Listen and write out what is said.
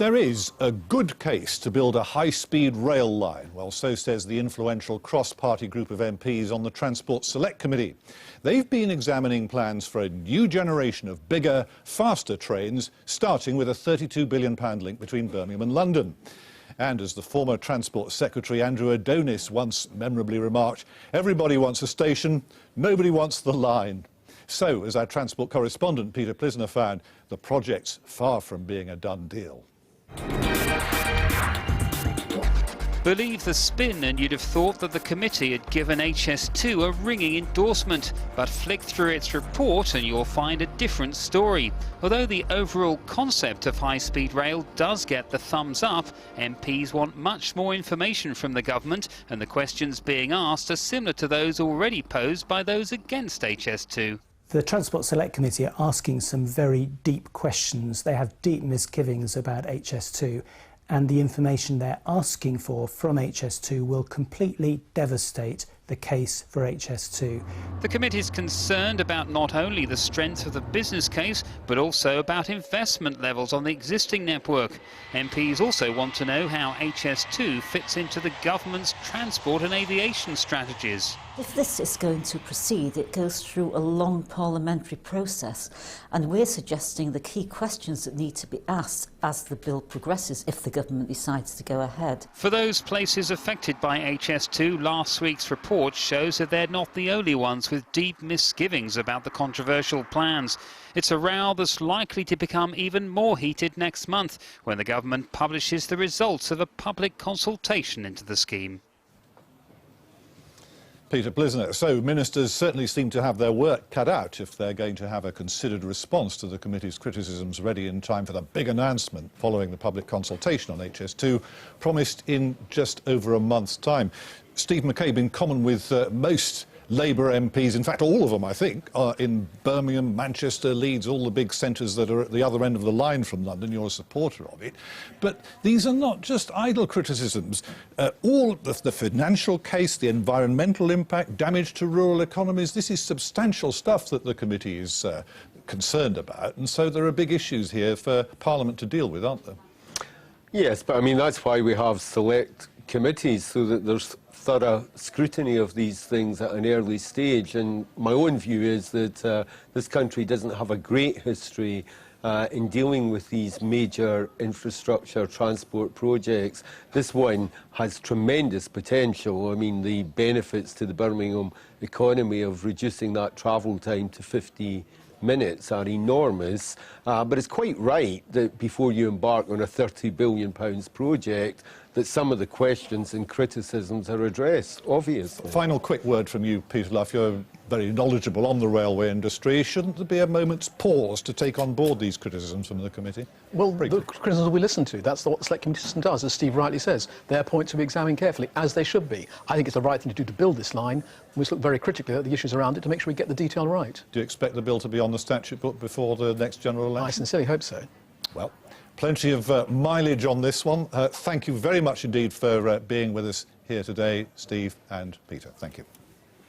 There is a good case to build a high-speed rail line. Well, so says the influential cross-party group of MPs on the Transport Select Committee. They've been examining plans for a new generation of bigger, faster trains, starting with a £32 billion link between Birmingham and London. And as the former Transport Secretary Andrew Adonis once memorably remarked, everybody wants a station, nobody wants the line. So, as our transport correspondent Peter Plisner found, the project's far from being a done deal. Believe the spin and you'd have thought that the committee had given HS2 a ringing endorsement, but flick through its report and you'll find a different story. Although the overall concept of high-speed rail does get the thumbs up, MPs want much more information from the government, and the questions being asked are similar to those already posed by those against HS2. The Transport Select Committee are asking some very deep questions. They have deep misgivings about HS2, and the information they're asking for from HS2 will completely devastate the case for HS2. The committee is concerned about not only the strength of the business case, but also about investment levels on the existing network. MPs also want to know how HS2 fits into the government's transport and aviation strategies. If this is going to proceed, it goes through a long parliamentary process, and we're suggesting the key questions that need to be asked as the bill progresses if the government decides to go ahead. For those places affected by HS2, last week's report shows that they're not the only ones with deep misgivings about the controversial plans. It's a row that's likely to become even more heated next month when the government publishes the results of a public consultation into the scheme. Peter Plisner. So ministers certainly seem to have their work cut out if they're going to have a considered response to the committee's criticisms ready in time for the big announcement following the public consultation on HS2, promised in just over a month's time. Steve McCabe, in common with most Labour MPs, in fact all of them I think, are in Birmingham, Manchester, Leeds, all the big centres that are at the other end of the line from London. You're a supporter of it. But these are not just idle criticisms. All of the financial case, the environmental impact, damage to rural economies, this is substantial stuff that the committee is concerned about. And so there are big issues here for Parliament to deal with, aren't there? Yes, but I mean that's why we have select committees, so that there's thorough scrutiny of these things at an early stage. And my own view is that this country doesn't have a great history in dealing with these major infrastructure transport projects. This one has tremendous potential. I mean, the benefits to the Birmingham economy of reducing that travel time to 50 minutes are enormous, but it's quite right that before you embark on a £30 billion project, that some of the questions and criticisms are addressed, obviously. Final quick word from you, Peter Luff. You're very knowledgeable on the railway industry. Shouldn't there be a moment's pause to take on board these criticisms from the committee? Well, the criticisms we listen to. That's what the Select Committee system does, as Steve rightly says. Their points will be examined carefully, as they should be. I think it's the right thing to do to build this line. We must look very critically at the issues around it to make sure we get the detail right. Do you expect the bill to be on the statute book before the next general election? I sincerely hope so. Well, plenty of mileage on this one. Thank you very much indeed for being with us here today, Steve and Peter. Thank you.